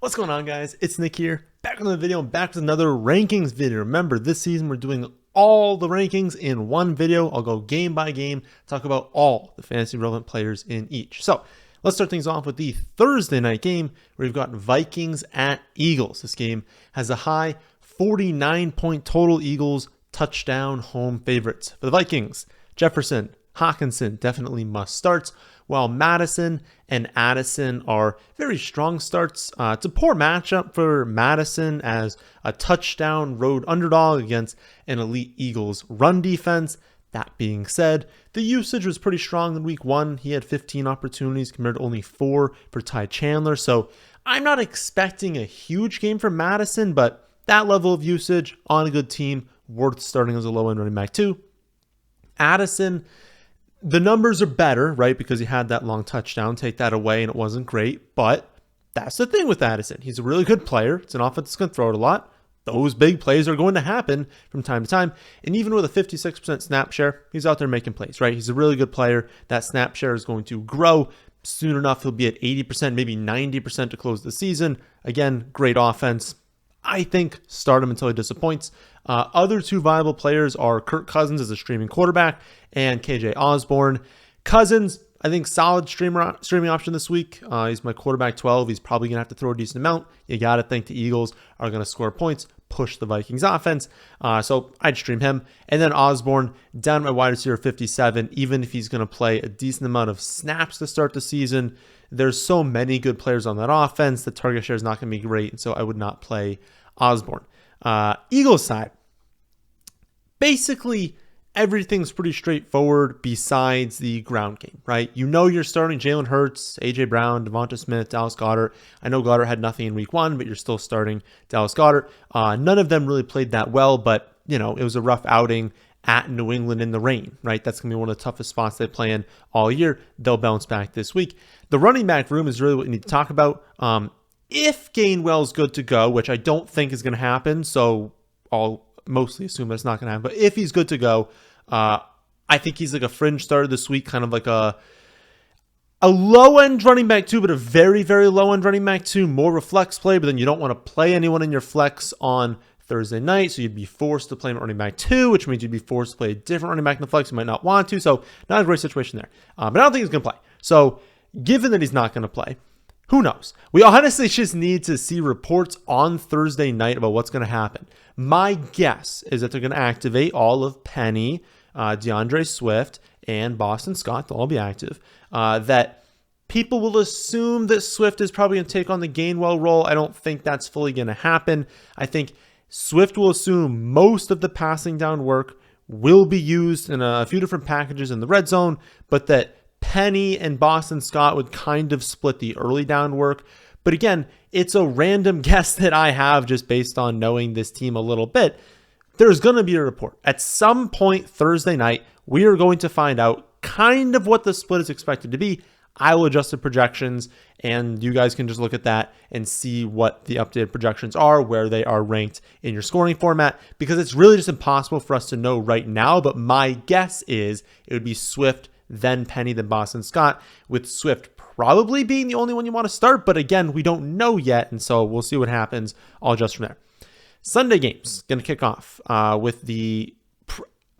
What's going on, guys? It's Nick here, back with another video, back with another rankings video. Remember, this season we're doing all the rankings in one video. I'll go game by game, talk about all the fantasy relevant players in each. So let's start things off with the Thursday night game where we've got Vikings at Eagles. This game has a high 49-point total. Eagles touchdown home favorites. For the Vikings, Jefferson, Hawkinson definitely must starts, while Madison and Addison are very strong starts. It's a poor matchup for Madison as a touchdown road underdog against an elite Eagles run defense. That being said, the usage was pretty strong in week one. He had 15 opportunities compared to only 4 for Ty Chandler. So I'm not expecting a huge game from Madison, but that level of usage on a good team, worth starting as a low-end running back too. Addison, the numbers are better, right? Because he had that long touchdown. Take that away and it wasn't great. But that's the thing with Addison. He's a really good player. It's an offense that's going to throw it a lot. Those big plays are going to happen from time to time. And even with a 56% snap share, he's out there making plays, right? He's a really good player. That snap share is going to grow. Soon enough, he'll be at 80%, maybe 90% to close the season. Again, great offense. I think start him until he disappoints. Other two viable players are Kirk Cousins as a streaming quarterback and KJ Osborne. Cousins, I think solid streaming option this week. He's my quarterback 12. He's probably going to have to throw a decent amount. You got to think the Eagles are going to score points, push the Vikings offense. So I'd stream him. And then Osborne down at my wide receiver 57, even if he's going to play a decent amount of snaps to start the season. There's so many good players on that offense. The target share is not going to be great, and so I would not play Osborne. Eagles side, basically everything's pretty straightforward besides the ground game, right? You know you're starting Jalen Hurts, A.J. Brown, Devonta Smith, Dallas Goedert. I know Goddard had nothing in week one, but you're still starting Dallas Goedert. None of them really played that well, but it was a rough outing at New England in the rain, right? That's going to be one of the toughest spots they play in all year. They'll bounce back this week. The running back room is really what you need to talk about. If Gainwell's good to go, which I don't think is going to happen, so I'll mostly assume that's not going to happen, but if he's good to go, I think he's like a fringe starter this week, kind of like a low-end running back too, but a very, very low-end running back too, more of a flex play, but then you don't want to play anyone in your flex on Thursday night, so you'd be forced to play running back 2, which means you'd be forced to play a different running back in the flex. You might not want to, so not a great situation there. But I don't think he's going to play. So given that he's not going to play, who knows? We honestly just need to see reports on Thursday night about what's going to happen. My guess is that they're going to activate all of Penny, DeAndre Swift, and Boston Scott. They'll all be active. That people will assume that Swift is probably going to take on the Gainwell role. I don't think that's fully going to happen. I think Swift will assume most of the passing down work will be used in a few different packages in the red zone, but that Penny and Boston Scott would kind of split the early down work. But again, it's a random guess that I have just based on knowing this team a little bit. There's going to be a report. At some point Thursday night, we are going to find out kind of what the split is expected to be. I will adjust the projections, and you guys can just look at that and see what the updated projections are, where they are ranked in your scoring format, because it's really just impossible for us to know right now. But my guess is it would be Swift, then Penny, then Boston Scott, with Swift probably being the only one you want to start. But again, we don't know yet, and so we'll see what happens. I'll adjust from there. Sunday games going to kick off with the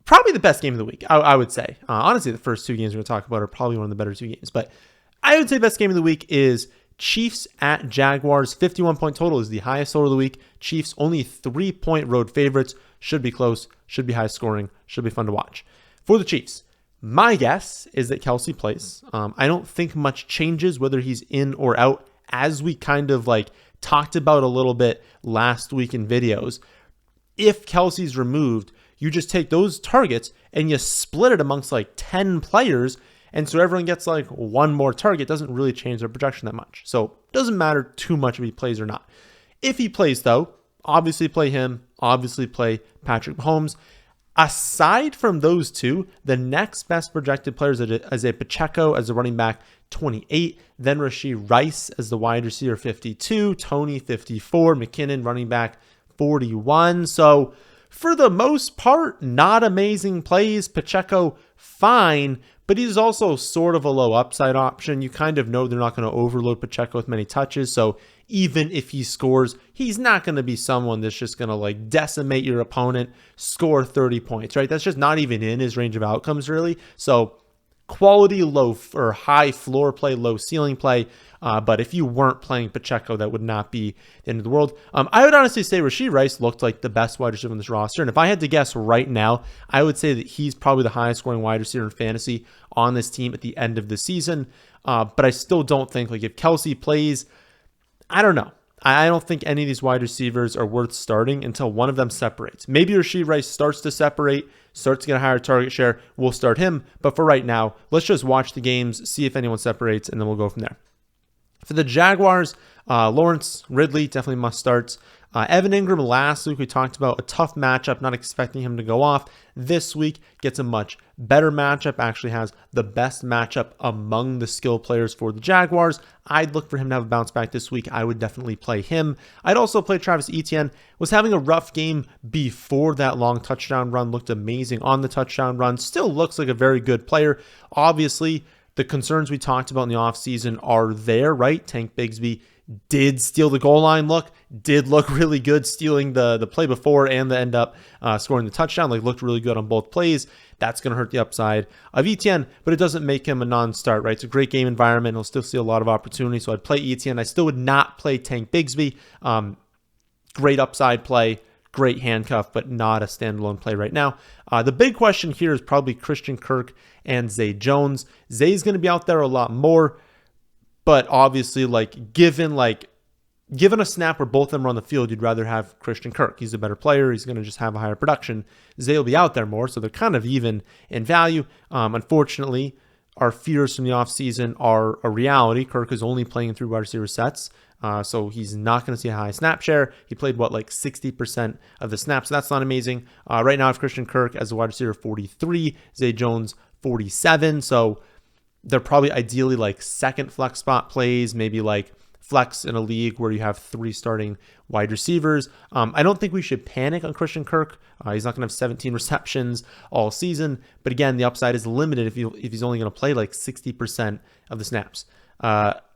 probably the best game of the week, I would say. Honestly, the first two games we're going to talk about are probably one of the better two games. But I would say best game of the week is Chiefs at Jaguars. 51-point total is the highest total of the week. Chiefs only 3-point road favorites. Should be close. Should be high scoring. Should be fun to watch. For the Chiefs, my guess is that Kelsey plays. I don't think much changes whether he's in or out, as we kind of talked about a little bit last week in videos. If Kelsey's removed, you just take those targets and you split it amongst 10 players. And so everyone gets one more target. It doesn't really change their projection that much. So it doesn't matter too much if he plays or not. If he plays though, obviously play him, obviously play Patrick Mahomes. Aside from those two, the next best projected players is a Pacheco as a running back, 28, then Rashee Rice as the wide receiver, 52, Tony, 54, McKinnon, running back, 41. So for the most part, not amazing plays. Pacheco fine, but he's also sort of a low upside option. You kind of know they're not going to overload Pacheco with many touches. So even if he scores, he's not going to be someone that's just going to like decimate your opponent, score 30 points, right? That's just not even in his range of outcomes, really. So quality low or high floor play, low ceiling play. But if you weren't playing Pacheco, that would not be the end of the world. I would honestly say Rashee Rice looked like the best wide receiver on this roster. And if I had to guess right now, I would say that he's probably the highest scoring wide receiver in fantasy on this team at the end of the season. But I still don't think, like, if Kelsey plays, I don't know. I don't think any of these wide receivers are worth starting until one of them separates. Maybe Rashee Rice starts to separate, starts to get a higher target share. We'll start him. But for right now, let's just watch the games, see if anyone separates, and then we'll go from there. For the Jaguars, Lawrence, Ridley, definitely must starts. Evan Ingram, last week we talked about a tough matchup, not expecting him to go off. This week gets a much better matchup, actually has the best matchup among the skill players for the Jaguars. I'd look for him to have a bounce back this week. I would definitely play him. I'd also play Travis Etienne. Was having a rough game before that long touchdown run, looked amazing on the touchdown run, still looks like a very good player. Obviously, the concerns we talked about in the offseason are there, right? Tank Bigsby did steal the goal line did look really good stealing the play before and end up scoring the touchdown. Like, looked really good on both plays. That's going to hurt the upside of Etienne, but it doesn't make him a non-start, right? It's a great game environment. He'll still see a lot of opportunity, so I'd play Etienne. I still would not play Tank Bigsby. Great upside play, great handcuff, but not a standalone play right now. The big question here is probably Christian Kirk and Zay Jones. Zay's going to be out there a lot more, but obviously, given a snap where both of them are on the field, you'd rather have Christian Kirk. He's a better player. He's going to just have a higher production. Zay will be out there more, so they're kind of even in value. Unfortunately, our fears from the offseason are a reality. Kirk is only playing 3 wide receiver sets, so he's not going to see a high snap share. He played, 60% of the snaps, so that's not amazing. Right now, I have Christian Kirk as a wide receiver 43, Zay Jones 47, so they're probably ideally second flex spot plays, maybe flex in a league where you have 3 starting wide receivers. I don't think we should panic on Christian Kirk. He's not going to have 17 receptions all season, but again, the upside is limited if he's only going to play 60% of the snaps.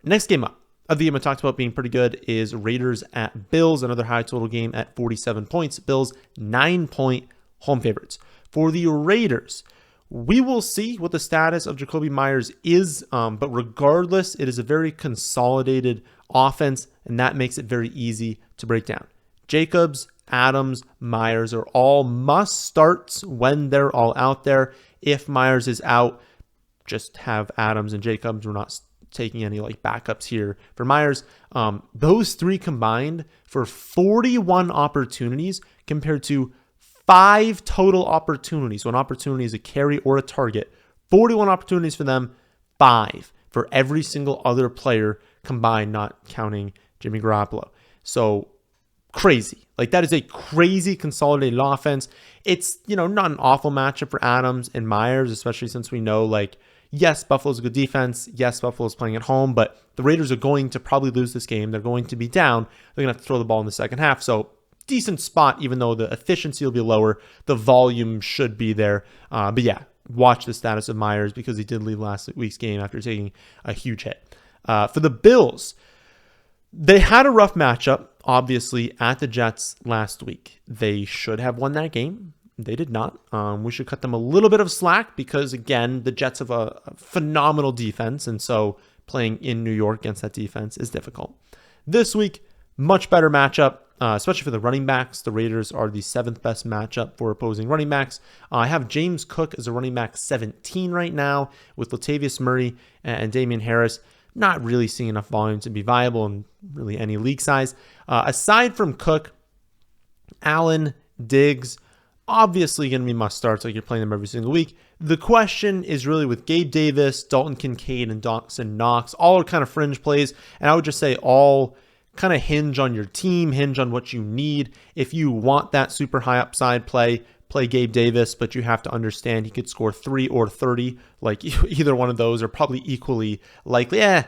Next game up of the game I talked about being pretty good is Raiders at Bills, another high total game at 47 points. Bills 9-point home favorites. For the Raiders, we will see what the status of Jacoby Myers is, but regardless, it is a very consolidated offense, and that makes it very easy to break down. Jacobs, Adams, Myers are all must starts when they're all out there. If Myers is out, just have Adams and Jacobs. We're not taking any backups here for Myers. Those 3 combined for 41 opportunities compared to 5 total opportunities. So an opportunity is a carry or a target. 41 opportunities for them, 5 for every single other player combined, not counting Jimmy Garoppolo. So crazy. That is a crazy consolidated offense. It's, not an awful matchup for Adams and Myers, especially since we know, yes, Buffalo's a good defense. Yes, Buffalo's playing at home, but the Raiders are going to probably lose this game. They're going to be down. They're going to have to throw the ball in the second half. So decent spot, even though the efficiency will be lower. The volume should be there. But yeah, watch the status of Myers because he did leave last week's game after taking a huge hit. For the Bills, they had a rough matchup, obviously, at the Jets last week. They should have won that game. They did not. We should cut them a little bit of slack because, again, the Jets have a phenomenal defense, and so playing in New York against that defense is difficult. This week, much better matchup. Especially for the running backs. The Raiders are the 7th best matchup for opposing running backs. I have James Cook as a running back 17 right now with Latavius Murray and Damian Harris. Not really seeing enough volume to be viable in really any league size. Aside from Cook, Allen, Diggs, obviously going to be must starts. You're playing them every single week. The question is really with Gabe Davis, Dalton Kincaid, and Dawson Knox. All are kind of fringe plays. And I would just say all kind of hinge on your team, hinge on what you need. If you want that super high upside play Gabe Davis, but you have to understand he could score 3 or 30. Either one of those are probably equally likely. I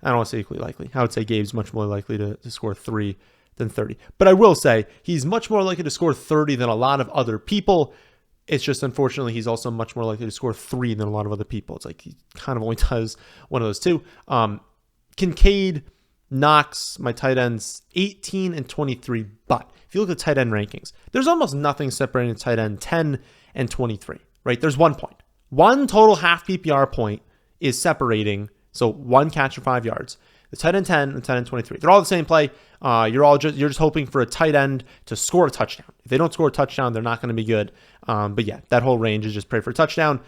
don't want to say equally likely. I would say Gabe's much more likely to score 3 than 30. But I will say he's much more likely to score 30 than a lot of other people. It's just unfortunately he's also much more likely to score 3 than a lot of other people. It's like he kind of only does one of those two. Kincaid, Knox, my tight ends, 18 and 23. But if you look at the tight end rankings, there's almost nothing separating the tight end 10 and 23, right? There's 1 point. One total half PPR point is separating. So 1 catch for 5 yards. The tight end 10 and tight end 23. They're all the same play. You're just hoping for a tight end to score a touchdown. If they don't score a touchdown, they're not going to be good. But yeah, that whole range is just pray for a touchdown.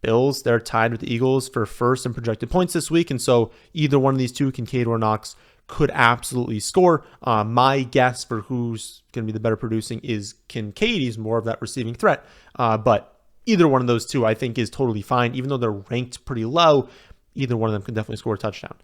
Bills, they're tied with the Eagles for first in projected points this week. And so either one of these two, Kincaid or Knox, could absolutely score. My guess for who's going to be the better producing is Kincaid. He's more of that receiving threat. But either one of those two, I think, is totally fine. Even though they're ranked pretty low, either one of them can definitely score a touchdown.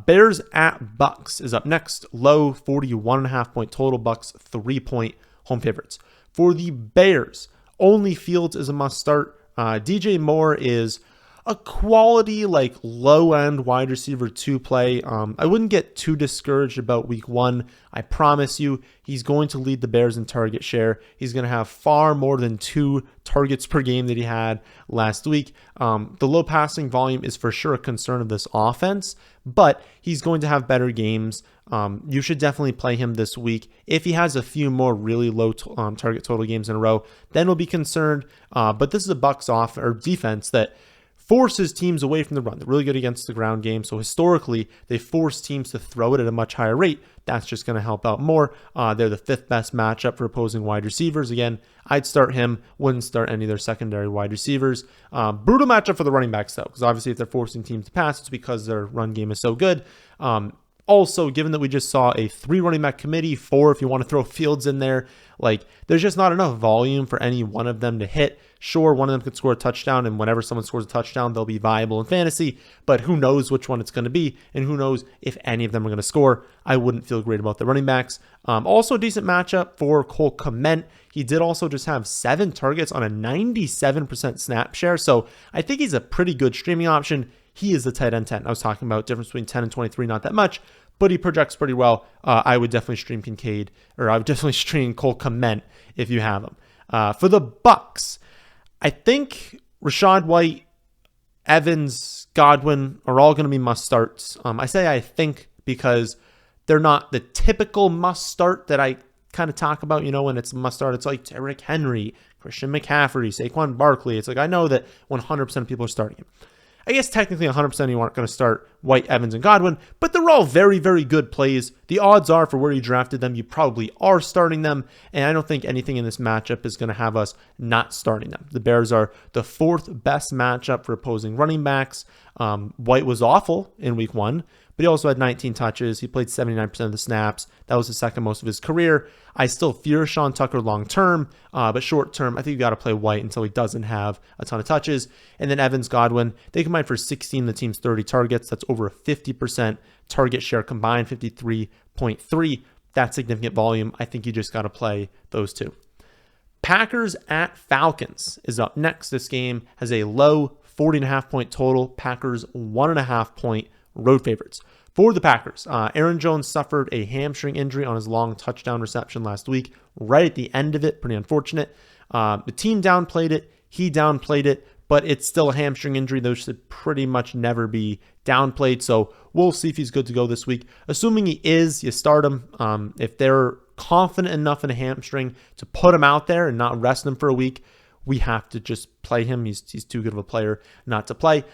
Bears at Bucs is up next. Low 41.5 point total. Bucs 3-point home favorites. For the Bears, only Fields is a must start. DJ Moore is a quality, like low-end wide receiver 2 play. I wouldn't get too discouraged about week 1. I promise you, he's going to lead the Bears in target share. He's going to have far more than 2 targets per game that he had last week. The low passing volume is for sure a concern of this offense, but he's going to have better games. You should definitely play him this week. If he has a few more really low target total games in a row, then we'll be concerned. But this is a Bucs defense that forces teams away from the run. They're really good against the ground game. So historically, they force teams to throw it at a much higher rate. That's just going to help out more. They're the 5th best matchup for opposing wide receivers. Again, I'd start him. Wouldn't start any of their secondary wide receivers. Brutal matchup for the running backs, though, because obviously if they're forcing teams to pass, it's because their run game is so good. Also, given that we just saw a 3 running back committee, 4 if you want to throw Fields in there, like there's just not enough volume for any one of them to hit. Sure, one of them could score a touchdown, and whenever someone scores a touchdown, they'll be viable in fantasy, but who knows which one it's going to be, and who knows if any of them are going to score. I wouldn't feel great about the running backs. Also a decent matchup for Cole Kmet. He did also just have 7 targets on a 97% snap share, so I think he's a pretty good streaming option. He is the tight end 10. I was talking about difference between 10 and 23, not that much, but he projects pretty well. I would definitely stream Kincaid, or I would definitely stream Cole Kmet if you have him. For the Bucs, I think Rachaad White, Evans, Godwin are all going to be must starts. I say I think because they're not the typical must start that I kind of talk about, when it's a must start. It's like Derrick Henry, Christian McCaffrey, Saquon Barkley. It's like I know that 100% of people are starting him. I guess technically 100% of you aren't going to start White, Evans, and Godwin, but they're all very, very good plays. The odds are for where you drafted them, you probably are starting them, and I don't think anything in this matchup is going to have us not starting them. The Bears are the 4th best matchup for opposing running backs. White was awful in week 1, but he also had 19 touches. He played 79% of the snaps. That was the 2nd most of his career. I still fear Sean Tucker long-term, but short-term, I think you got to play White until he doesn't have a ton of touches. And then Evans, Godwin, they combined for 16 of the team's 30 targets. That's over a 50% target share combined, 53.3. That's significant volume. I think you just got to play those two. Packers at Falcons is up next. This game has a low 40.5 point total. Packers 1.5 point road favorites. For the Packers, Aaron Jones suffered a hamstring injury on his long touchdown reception last week, right at the end of it. Pretty unfortunate. The team downplayed it. He downplayed it, but it's still a hamstring injury. Those should pretty much never be downplayed. So we'll see if he's good to go this week. Assuming he is, you start him. If they're confident enough in a hamstring to put him out there and not rest him for a week, we have to just play him. He's too good of a player not to play.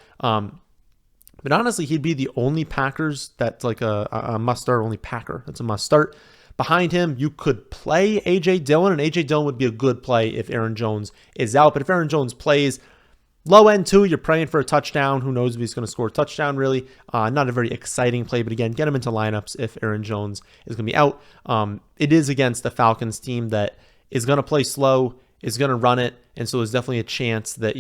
But honestly, he'd be the only Packers that's like a must-start, only Packer that's a must-start. Behind him, you could play A.J. Dillon, and A.J. Dillon would be a good play if Aaron Jones is out. But if Aaron Jones plays, low end 2, you're praying for a touchdown. Who knows if he's going to score a touchdown, really. Not a very exciting play, but again, get him into lineups if Aaron Jones is going to be out. It is against the Falcons team that is going to play slow, is going to run it, and so there's definitely a chance that,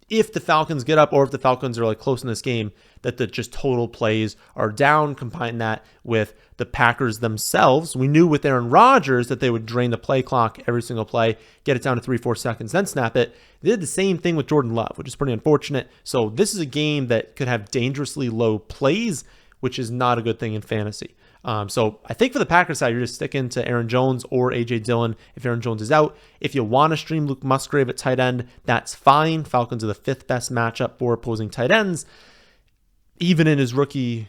if the Falcons get up or if the Falcons are like close in this game, that the just total plays are down. Combine that with the Packers themselves. We knew with Aaron Rodgers that they would drain the play clock every single play, get it down to 3-4 seconds, then snap it. They did the same thing with Jordan Love, which is pretty unfortunate. So this is a game that could have dangerously low plays, which is not a good thing in fantasy. So I think for the Packers side, you're just sticking to Aaron Jones or A.J. Dillon if Aaron Jones is out. If you want to stream Luke Musgrave at tight end, that's fine. Falcons are the 5th best matchup for opposing tight ends. Even in his rookie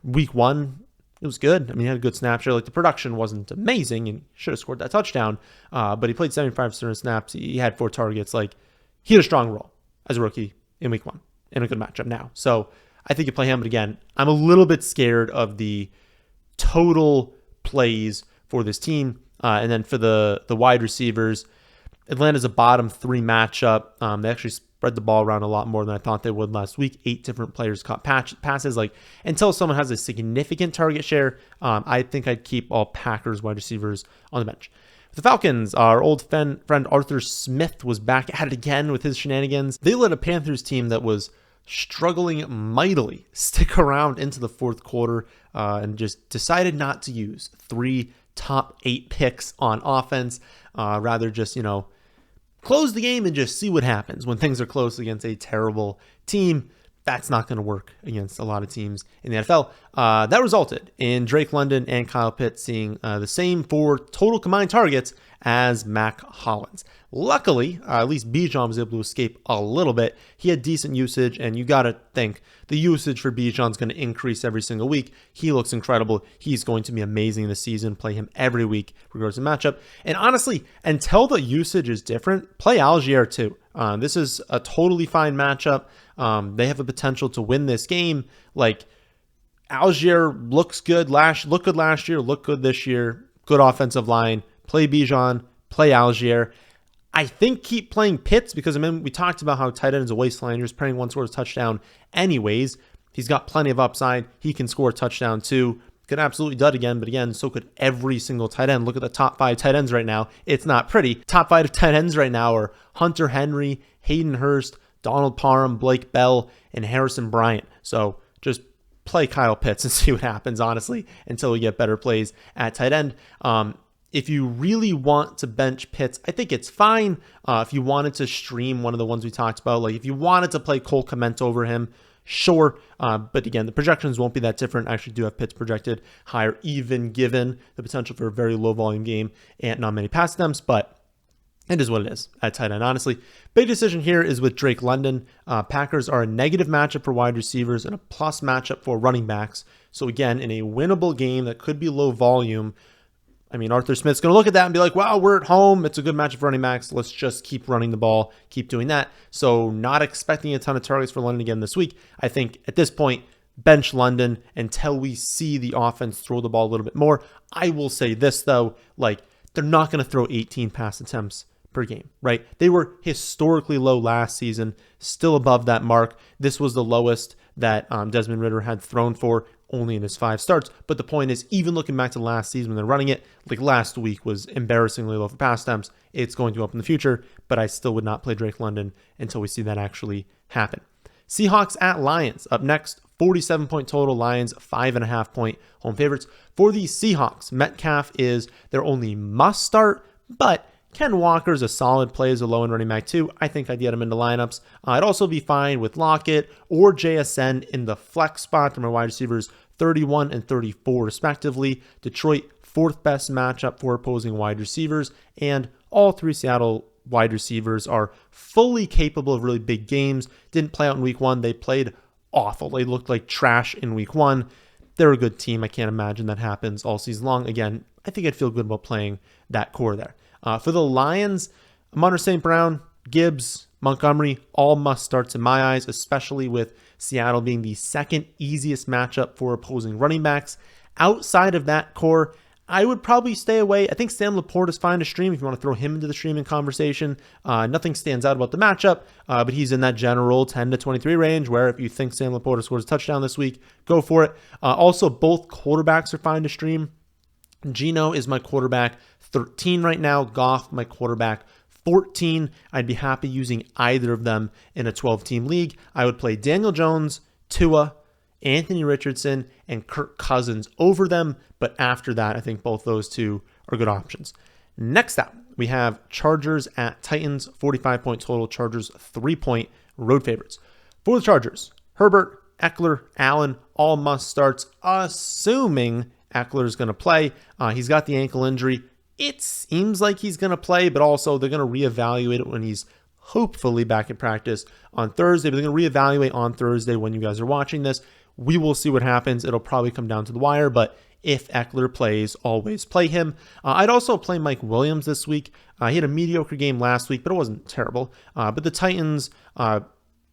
week 1, it was good. I mean, he had a good snap share. Like, the production wasn't amazing and should have scored that touchdown, but he played 75% snaps. He had 4 targets. Like, he had a strong role as a rookie in week 1 in a good matchup now. So I think you play him, but again, I'm a little bit scared of the total plays for this team. And then for the wide receivers, Atlanta's a bottom 3 matchup. They actually spread the ball around a lot more than I thought they would last week. 8 different players caught passes. Like, until someone has a significant target share, I think I'd keep all Packers wide receivers on the bench. The Falcons, our old friend Arthur Smith was back at it again with his shenanigans. They let a Panthers team that was struggling mightily stick around into the 4th quarter and just decided not to use 3 top 8 picks on offense. Rather just, close the game and just see what happens when things are close against a terrible team. That's not going to work against a lot of teams in the NFL. That resulted in Drake London and Kyle Pitts seeing the same 4 total combined targets as Mac Hollins. Luckily, at least Bijan was able to escape a little bit. He had decent usage, and you got to think the usage for Bijan is going to increase every single week. He looks incredible. He's going to be amazing this season. Play him every week, regardless of matchup. And honestly, until the usage is different, play Algier too. This is a totally fine matchup. They have the potential to win this game. Like, Algier looked good last year, looked good this year. Good offensive line. Play Bijan, play Algier. I think keep playing Pitts because, we talked about how tight end is a wasteland. You're just praying one scores a touchdown anyways. He's got plenty of upside. He can score a touchdown too. Could absolutely dud again, but again, so could every single tight end. Look at the top 5 tight ends right now. It's not pretty. Top 5 tight ends right now are Hunter Henry, Hayden Hurst, Donald Parham, Blake Bell, and Harrison Bryant. So just play Kyle Pitts and see what happens, honestly, until we get better plays at tight end. If you really want to bench Pitts, I think it's fine. If you wanted to stream one of the ones we talked about, like if you wanted to play Cole Kmet over him, sure. But again, the projections won't be that different. I actually do have Pitts projected higher, even given the potential for a very low volume game and not many pass attempts, but it is what it is at tight end, honestly. Big decision here is with Drake London. Packers are a negative matchup for wide receivers and a plus matchup for running backs. So again, in a winnable game that could be low volume, Arthur Smith's going to look at that and be like, wow, we're at home. It's a good matchup for running backs. Let's just keep running the ball, keep doing that. So not expecting a ton of targets for London again this week. I think at this point, bench London until we see the offense throw the ball a little bit more. I will say this, though, they're not going to throw 18 pass attempts per game, right? They were historically low last season, still above that mark. This was the lowest that Desmond Ridder had thrown for, only in his 5 starts. But the point is, even looking back to last season when they're running it, last week was embarrassingly low for pass attempts. It's going to go up in the future, but I still would not play Drake London until we see that actually happen. Seahawks at Lions up next. 47-point total. Lions 5.5-point home favorites. For the Seahawks, Metcalf is their only must start, but Ken Walker's a solid play as a low-end running back too. I think I'd get him into lineups. I'd also be fine with Lockett or JSN in the flex spot. They're my wide receivers 31 and 34 respectively. Detroit, 4th best matchup for opposing wide receivers, and all 3 Seattle wide receivers are fully capable of really big games. Didn't play out in week 1. They played awful. They looked like trash in week 1. They're a good team. I can't imagine that happens all season long. Again, I think I'd feel good about playing that core there. For the Lions, Amon St. Brown, Gibbs, Montgomery, all must starts in my eyes, especially with Seattle being the 2nd easiest matchup for opposing running backs. Outside of that core, I would probably stay away. I think Sam Laporte is fine to stream if you want to throw him into the streaming conversation. Nothing stands out about the matchup, but he's in that general 10 to 23 range where if you think Sam Laporte scores a touchdown this week, go for it. Also, both quarterbacks are fine to stream. Geno is my quarterback 13 right now. Goff, my quarterback 14. I'd be happy using either of them in a 12-team league. I would play Daniel Jones, Tua, Anthony Richardson, and Kirk Cousins over them. But after that, I think both those two are good options. Next up, we have Chargers at Titans, 45-point total. Chargers 3-point road favorites. For the Chargers, Herbert, Eckler, Allen, all must starts, assuming Eckler's going to play. He's got the ankle injury. It seems like he's going to play, but also they're going to reevaluate it when he's hopefully back in practice on Thursday. But they're going to reevaluate on Thursday when you guys are watching this. We will see what happens. It'll probably come down to the wire, but if Eckler plays, always play him. I'd also play Mike Williams this week. He had a mediocre game last week, but it wasn't terrible. But the Titans,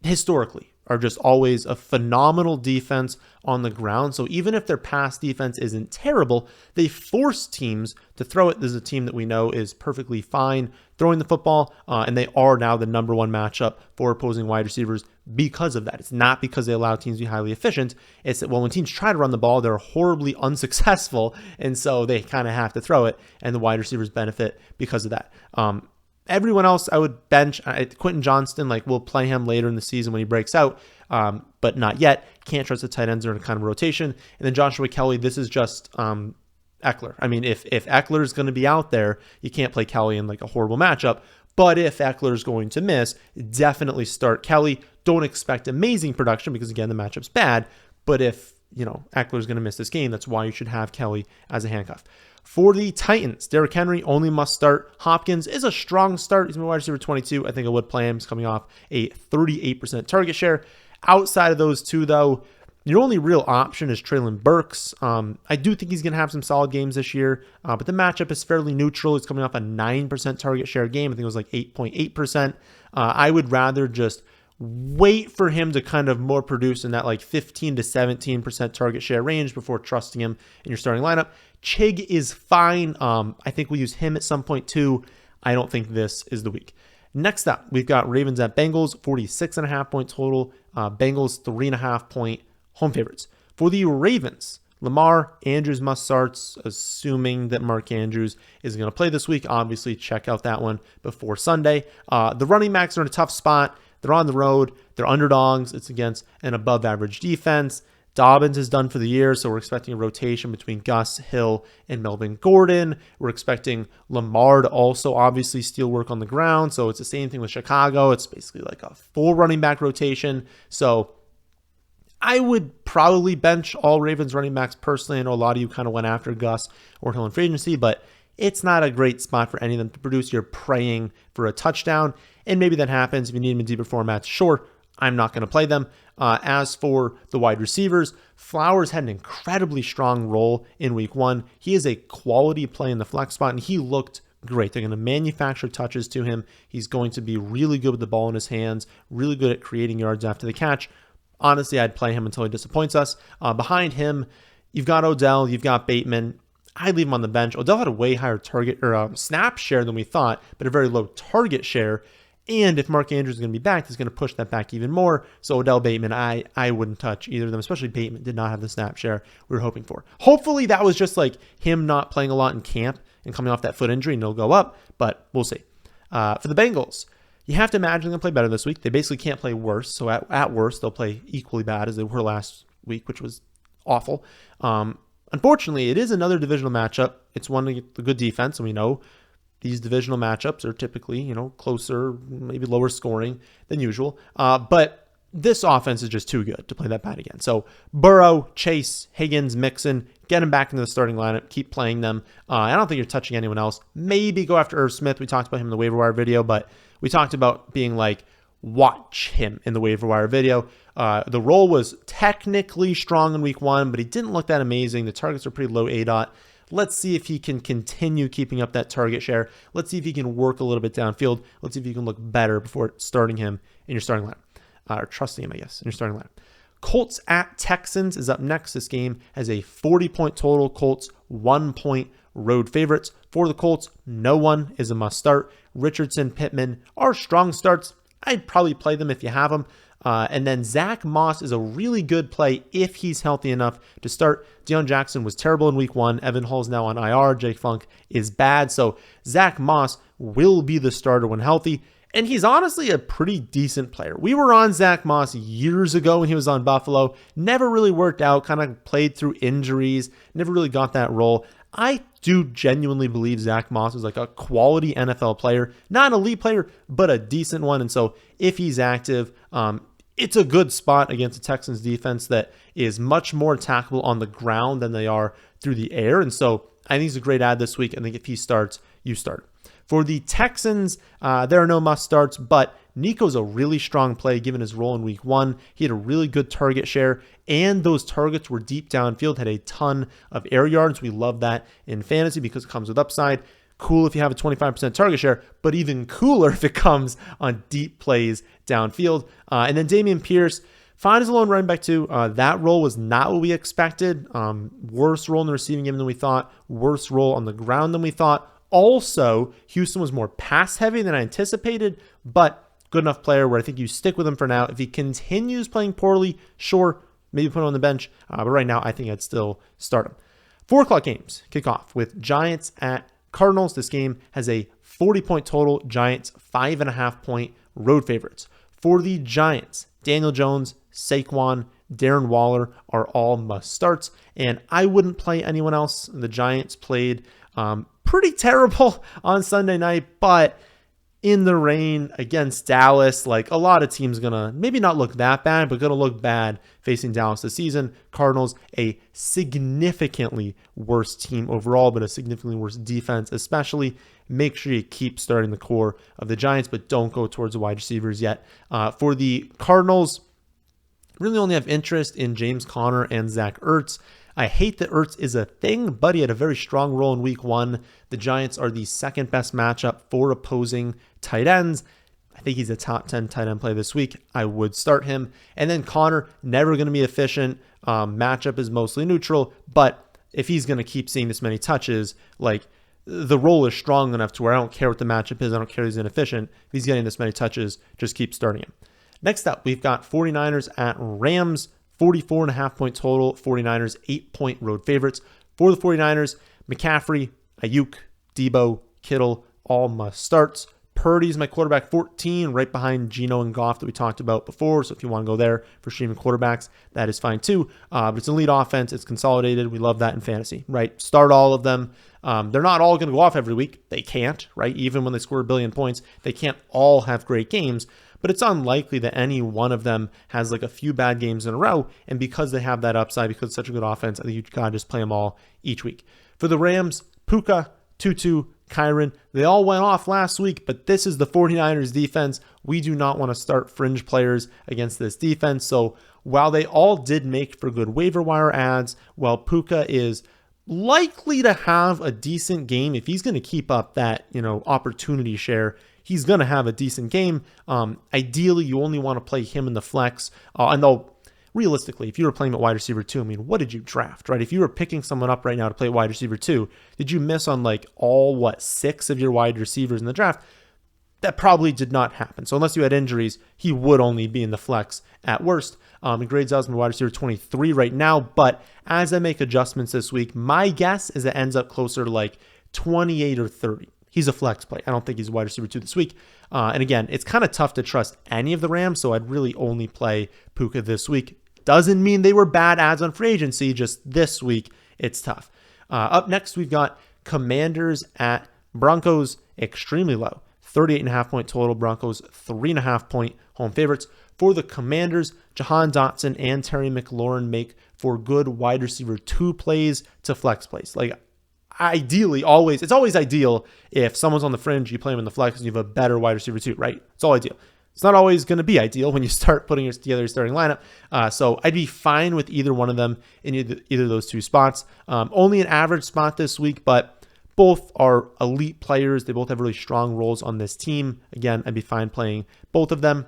historically, are just always a phenomenal defense on the ground. So even if their pass defense isn't terrible, they force teams to throw it. This is a team that we know is perfectly fine throwing the football, and they are now the number one matchup for opposing wide receivers because of that. It's not because they allow teams to be highly efficient. It's that, well, when teams try to run the ball, they're horribly unsuccessful, and so they kind of have to throw it, and the wide receivers benefit because of that. Everyone else I would bench. Quentin Johnston, we'll play him later in the season when he breaks out, but not yet. Can't trust the tight ends are in a kind of rotation. And then Joshua Kelly, this is just Eckler. I mean, if Eckler is going to be out there, you can't play Kelly in a horrible matchup. But if Eckler is going to miss, definitely start Kelly. Don't expect amazing production because, again, the matchup's bad. But if Eckler is going to miss this game, that's why you should have Kelly as a handcuff. For the Titans, Derrick Henry only must start. Hopkins is a strong start. He's my wide receiver 22. I think I would play him. He's coming off a 38% target share. Outside of those two, though, your only real option is Treylon Burks. I do think he's going to have some solid games this year, but the matchup is fairly neutral. He's coming off a 9% target share game. I think it was 8.8%. I would rather just wait for him to kind of more produce in that 15 to 17% target share range before trusting him in your starting lineup. Chig is fine. I think we'll use him at some point too. I don't think this is the week. Next up, we've got Ravens at Bengals, 46.5 point total. Bengals 3.5 point home favorites. For the Ravens, Lamar, Andrews must starts, assuming that Mark Andrews is going to play this week. Obviously, check out that one before Sunday. The running backs are in a tough spot. They're on the road. They're underdogs. It's against an above-average defense. Dobbins is done for the year, so we're expecting a rotation between Gus, Hill, and Melvin Gordon. We're expecting Lamar to also obviously steal work on the ground, so it's the same thing with Chicago. It's basically a full running back rotation. So I would probably bench all Ravens running backs personally. I know a lot of you kind of went after Gus or Hill in free agency, but it's not a great spot for any of them to produce. You're praying for a touchdown, and maybe that happens if you need them in deeper formats. Sure, I'm not going to play them. As for the wide receivers, Flowers had an incredibly strong role in week one. He is a quality play in the flex spot, and he looked great. They're going to manufacture touches to him. He's going to be really good with the ball in his hands, really good at creating yards after the catch. Honestly, I'd play him until he disappoints us. Behind him, you've got Odell, you've got Bateman. I'd leave him on the bench. Odell had a way higher target or snap share than we thought, but a very low target share. And if Mark Andrews is going to be back, he's going to push that back even more. So Odell, Bateman, I wouldn't touch either of them, especially Bateman did not have the snap share we were hoping for. Hopefully that was just him not playing a lot in camp and coming off that foot injury and he'll go up, but we'll see. For the Bengals, you have to imagine they'll play better this week. They basically can't play worse. So at worst, they'll play equally bad as they were last week, which was awful. Unfortunately, it is another divisional matchup. It's one of the good defense, and we know these divisional matchups are typically, closer, maybe lower scoring than usual. But this offense is just too good to play that bad again. So Burrow, Chase, Higgins, Mixon, get them back into the starting lineup. Keep playing them. I don't think you're touching anyone else. Maybe go after Irv Smith. We talked about him in the waiver wire video, but we talked about being watch him in the waiver wire video. The role was technically strong in week one, but he didn't look that amazing. The targets are pretty low ADOT. Let's see if he can continue keeping up that target share. Let's see if he can work a little bit downfield. Let's see if you can look better before starting him in your starting lineup. Or trusting him, I guess, in your starting lineup. Colts at Texans is up next. This game has a 40-point total. Colts 1-point road favorites. For the Colts, no one is a must start. Richardson, Pittman are strong starts. I'd probably play them if you have them. And then Zach Moss is a really good play if he's healthy enough to start. Deion Jackson was terrible in week one. Evan Hull's now on IR. Jake Funk is bad. So Zach Moss will be the starter when healthy. And he's honestly a pretty decent player. We were on Zach Moss years ago when he was on Buffalo. Never really worked out. Kind of played through injuries. Never really got that role. I do genuinely believe Zach Moss is a quality NFL player. Not an elite player, but a decent one. And so if he's active, it's a good spot against the Texans defense that is much more attackable on the ground than they are through the air. And so I think he's a great add this week. I think if he starts, you start. For the Texans, there are no must starts, but Nico's a really strong play given his role in week 1. He had a really good target share, and those targets were deep downfield, had a ton of air yards. We love that in fantasy because it comes with upside. Cool if you have a 25% target share, but even cooler if it comes on deep plays downfield. And then Dameon Pierce, fine as a lone running back too. That role was not what we expected. Worse role in the receiving game than we thought. Worse role on the ground than we thought. Also, Houston was more pass heavy than I anticipated, but good enough player where I think you stick with him for now. If he continues playing poorly, sure, maybe put him on the bench. But right now, I think I'd still start him. 4 o'clock games kick off with Giants at Cardinals. This game has a 40-point total. Giants 5.5-point road favorites. For the Giants, Daniel Jones, Saquon, Darren Waller are all must starts, and I wouldn't play anyone else. The Giants played pretty terrible on Sunday night, but in the rain against Dallas, like a lot of teams gonna maybe not look that bad, but gonna look bad facing Dallas this season. Cardinals, a significantly worse team overall, but a significantly worse defense, especially. Make sure you keep starting the core of the Giants, but don't go towards the wide receivers yet. For the Cardinals, really only have interest in James Conner and Zach Ertz. I hate that Ertz is a thing, but he had a very strong role in week 1. The Giants are the second best matchup for opposing tight ends. I think he's a top 10 tight end play this week. I would start him. And then Conner, never going to be efficient. Matchup is mostly neutral, but if he's going to keep seeing this many touches, like the role is strong enough to where I don't care what the matchup is. I don't care if he's inefficient. If he's getting this many touches, just keep starting him. Next up, we've got 49ers at Rams. 44.5-point total. 49ers 8-point road favorites. For the 49ers, McCaffrey, Ayuk, Debo, Kittle, all must starts. Purdy's my quarterback 14, right behind Geno and Goff that we talked about before. So if you want to go there for streaming quarterbacks, that is fine too. But it's an elite offense. It's consolidated. We love that in fantasy, right? Start all of them. They're not all going to go off every week. They can't, right? Even when they score 1 billion points, they can't all have great games. But it's unlikely that any one of them has like a few bad games in a row. And because they have that upside, because it's such a good offense, I think you gotta just play them all each week. For the Rams, Puka, Tutu, Kyron, they all went off last week, but this is the 49ers defense. We do not want to start fringe players against this defense. So while they all did make for good waiver wire ads, while Puka is likely to have a decent game, if he's going to keep up that, opportunity share, he's going to have a decent game. Ideally, you only want to play him in the flex. And though, realistically, if you were playing at wide receiver 2, what did you draft, right? If you were picking someone up right now to play wide receiver 2, did you miss on all 6 of your wide receivers in the draft? That probably did not happen. So unless you had injuries, he would only be in the flex at worst. It grades out as my wide receiver 23 right now. But as I make adjustments this week, my guess is it ends up closer to 28 or 30. He's a flex play. I don't think he's a wide receiver 2 this week. And again, it's kind of tough to trust any of the Rams, so I'd really only play Puka this week. Doesn't mean they were bad ads on free agency, just this week it's tough. Up next, we've got Commanders at Broncos, extremely low. 38.5-point total. Broncos 3.5-point home favorites. For the Commanders, Jahan Dotson and Terry McLaurin make for good wide receiver 2 plays to flex plays. Ideally, it's always ideal if someone's on the fringe, you play them in the flex and you have a better wide receiver 2, right? It's all ideal. It's not always going to be ideal when you start putting together your starting lineup. So I'd be fine with either one of them in either of those 2 spots. Only an average spot this week, but both are elite players. They both have really strong roles on this team. Again, I'd be fine playing both of them.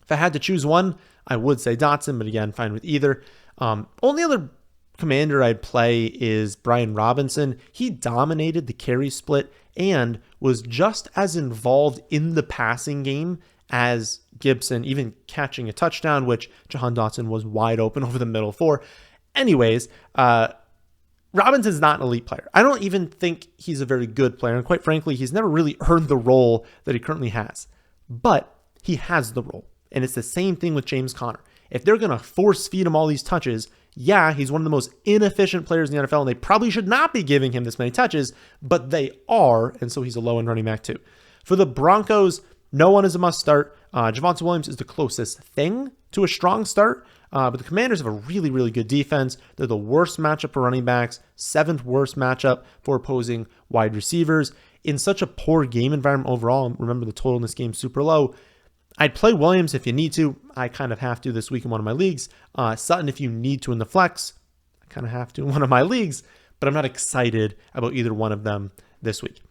If I had to choose one, I would say Dotson, but again, fine with either. Only other Commander I'd play is Brian Robinson. He dominated the carry split and was just as involved in the passing game as Gibson, even catching a touchdown, which Jahan Dotson was wide open over the middle for. Anyways, Robinson's not an elite player. I don't even think he's a very good player. And quite frankly, he's never really earned the role that he currently has. But he has the role. And it's the same thing with James Conner. If they're going to force feed him all these touches, yeah, he's one of the most inefficient players in the NFL, and they probably should not be giving him this many touches, but they are, and so he's a low-end running back too. For the Broncos, no one is a must start. Javonte Williams is the closest thing to a strong start, but the Commanders have a really, really good defense. They're the worst matchup for running backs, 7th worst matchup for opposing wide receivers. In such a poor game environment overall, remember the total in this game super low, I'd play Williams if you need to. I kind of have to this week in one of my leagues. Sutton if you need to in the flex. I kind of have to in one of my leagues, but I'm not excited about either one of them this week.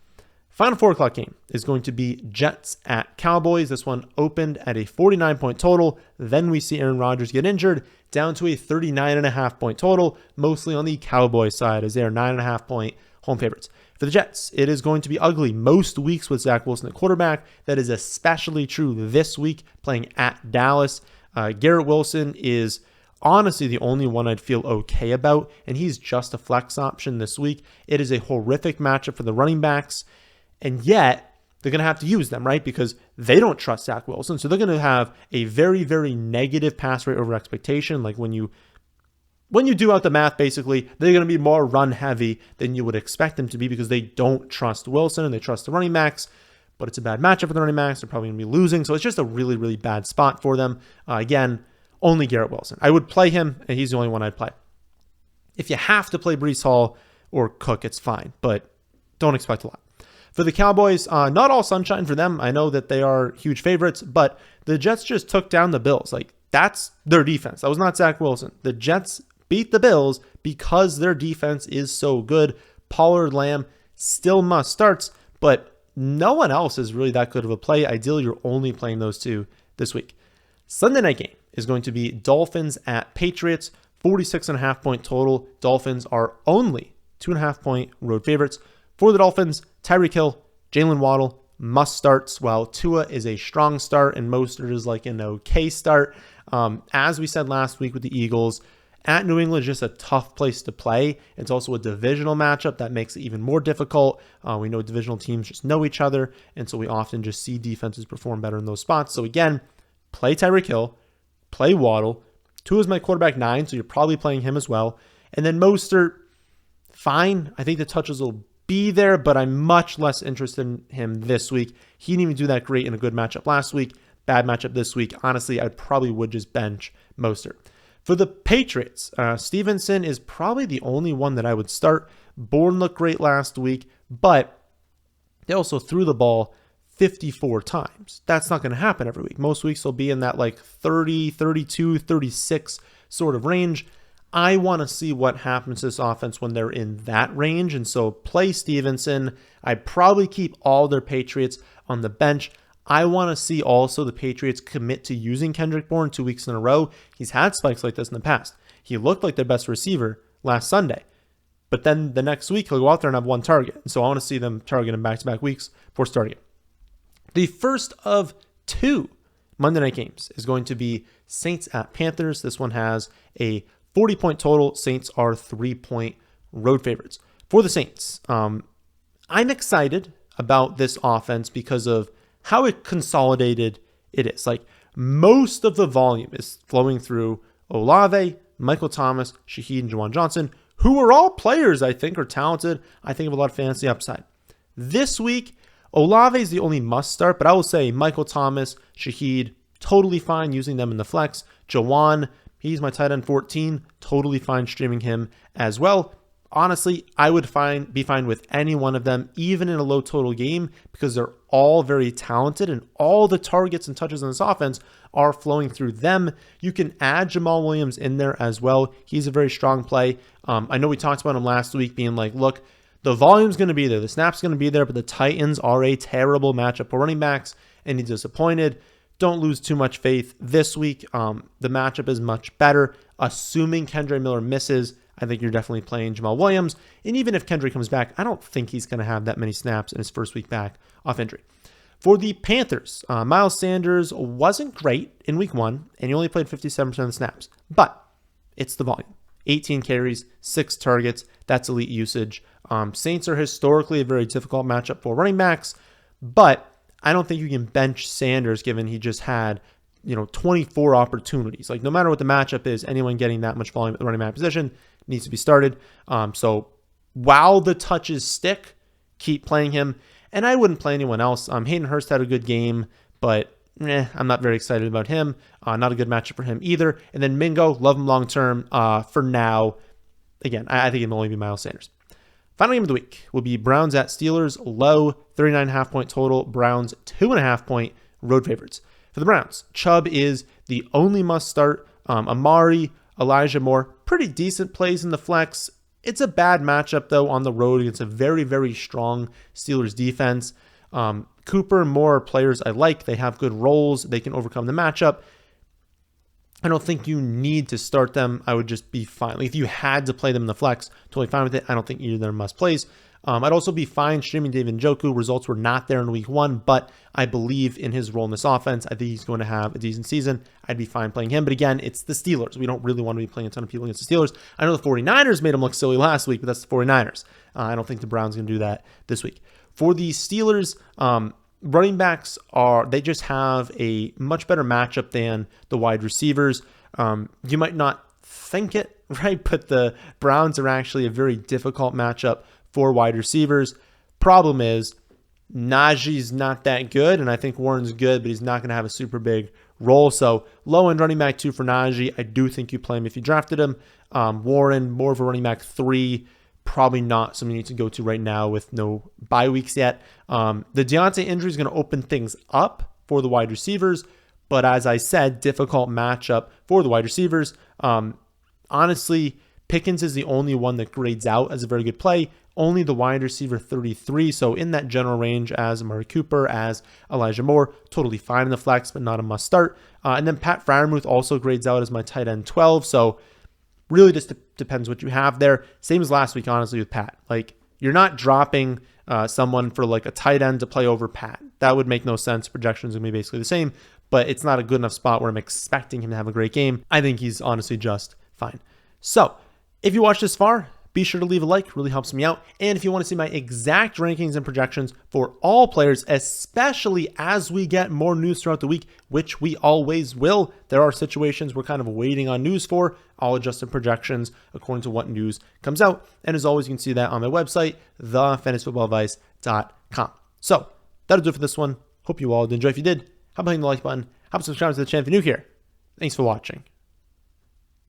Final 4 o'clock game is going to be Jets at Cowboys. This one opened at a 49-point total. Then we see Aaron Rodgers get injured, down to a 39.5-point total, mostly on the Cowboys side, as they are 9.5-point home favorites. For the Jets, it is going to be ugly most weeks with Zach Wilson at quarterback. That is especially true this week, playing at Dallas. Garrett Wilson is honestly the only one I'd feel okay about, and he's just a flex option this week. It is a horrific matchup for the running backs. And yet, they're going to have to use them, right? Because they don't trust Zach Wilson. So they're going to have a very, very negative pass rate over expectation. Like when you do out the math, basically, they're going to be more run heavy than you would expect them to be because they don't trust Wilson and they trust the running backs. But it's a bad matchup for the running backs. They're probably going to be losing. So it's just a really, really bad spot for them. Again, only Garrett Wilson. I would play him, and he's the only one I'd play. If you have to play Breece Hall or Cook, it's fine. But don't expect a lot. For the Cowboys, not all sunshine for them. I know that they are huge favorites, but the Jets just took down the Bills. Like, that's their defense. That was not Zach Wilson. The Jets beat the Bills because their defense is so good. Pollard, Lamb, still must starts, but no one else is really that good of a play. Ideally, you're only playing those two this week. Sunday night game is going to be Dolphins at Patriots, 46.5-point total. Dolphins are only 2.5-point road favorites. For the Dolphins, Tyreek Hill, Jalen Waddle, must starts, while Tua is a strong start and Mostert is like an okay start. As we said last week with the Eagles, at New England is just a tough place to play. It's also a divisional matchup that makes it even more difficult. We know divisional teams just know each other, and so we often just see defenses perform better in those spots. So again, play Tyreek Hill, play Waddle. Tua is my quarterback 9, so you're probably playing him as well. And then Mostert, fine. I think the touches will be there, but I'm much less interested in him this week. He didn't even do that great in a good matchup last week. Bad matchup this week. Honestly, I probably would just bench Mostert. For the Patriots, Stevenson is probably the only one that I would start. Bourne looked great last week, but they also threw the ball 54 times. That's not going to happen every week. Most weeks they'll be in that like 30, 32, 36 sort of range. I want to see what happens to this offense when they're in that range. And so play Stevenson. I'd probably keep all their Patriots on the bench. I want to see also the Patriots commit to using Kendrick Bourne 2 weeks in a row. He's had spikes like this in the past. He looked like their best receiver last Sunday. But then the next week, he'll go out there and have one target. And so I want to see them target him back-to-back weeks before starting it. The first of 2 Monday night games is going to be Saints at Panthers. This one has a 40-point total. Saints are 3-point road favorites. For the Saints, I'm excited about this offense because of how it consolidated it is. Like, most of the volume is flowing through Olave, Michael Thomas, Shaheed, and Juwan Johnson, who are all players I think are talented. I think of a lot of fantasy upside. This week, Olave is the only must start, but I will say Michael Thomas, Shaheed, totally fine using them in the flex. Juwan, he's my tight end 14, totally fine streaming him as well. Honestly, I would be fine with any one of them, even in a low total game, because they're all very talented and all the targets and touches in this offense are flowing through them. You can add Jamal Williams in there as well. He's a very strong play. I know we talked about him last week being like, look, the volume's going to be there. The snap's going to be there, but the Titans are a terrible matchup for running backs, and he's disappointed. Don't lose too much faith this week. The matchup is much better. Assuming Kendre Miller misses, I think you're definitely playing Jamal Williams. And even if Kendrick comes back, I don't think he's going to have that many snaps in his first week back off injury. For the Panthers, Miles Sanders wasn't great in week 1, and he only played 57% of the snaps. But it's the volume. 18 carries, 6 targets. That's elite usage. Saints are historically a very difficult matchup for running backs, but I don't think you can bench Sanders given he just had 24 opportunities. Like, no matter what the matchup is, anyone getting that much volume at the running back position needs to be started. So while the touches stick, keep playing him. And I wouldn't play anyone else. Hayden Hurst had a good game, but I'm not very excited about him. Not a good matchup for him either. And then Mingo, love him long term. For now, again, I think it'll only be Miles Sanders. Final game of the week will be Browns at Steelers. Low, 39.5 point total. Browns 2.5 point road favorites. For the Browns, Chubb is the only must start. Amari, Elijah Moore, pretty decent plays in the flex. It's a bad matchup, though, on the road against a very, very strong Steelers defense. Cooper and Moore are players I like. They have good roles. They can overcome the matchup. I don't think you need to start them. I would just be fine. Like if you had to play them in the flex, totally fine with it. I don't think either of them must plays. I'd also be fine streaming David Njoku. Results were not there in week 1, but I believe in his role in this offense. I think he's going to have a decent season. I'd be fine playing him. But again, it's the Steelers. We don't really want to be playing a ton of people against the Steelers. I know the 49ers made them look silly last week, but that's the 49ers. I don't think the Browns are going to do that this week. For the Steelers, running backs they just have a much better matchup than the wide receivers. You might not think it, right? But the Browns are actually a very difficult matchup for wide receivers. Problem is, Najee's not that good, and I think Warren's good, but he's not going to have a super big role. So low end running back 2 for Najee. I do think you play him if you drafted him. Warren, more of a running back 3. Probably not something you need to go to right now with no bye weeks yet. The Deontay injury is going to open things up for the wide receivers, but as I said, difficult matchup for the wide receivers. Honestly, Pickens is the only one that grades out as a very good play. Only the wide receiver 33, so in that general range as Amari Cooper, as Elijah Moore, totally fine in the flex, but not a must start. And then Pat Freiermuth also grades out as my tight end 12, so really just depends what you have there. Same as last week, honestly, with Pat. Like, you're not dropping someone for like a tight end to play over Pat. That would make no sense. Projections are going to be basically the same, but it's not a good enough spot where I'm expecting him to have a great game. I think he's honestly just fine. So, if you watched this far, be sure to leave a like, really helps me out. And if you want to see my exact rankings and projections for all players, especially as we get more news throughout the week, which we always will, there are situations we're kind of waiting on news for. I'll adjust the projections according to what news comes out. And as always, you can see that on my website, thefantasyfootballadvice.com. So that'll do it for this one. Hope you all did enjoy. If you did, how about hitting the like button? How about subscribing to the channel if you're new here? Thanks for watching.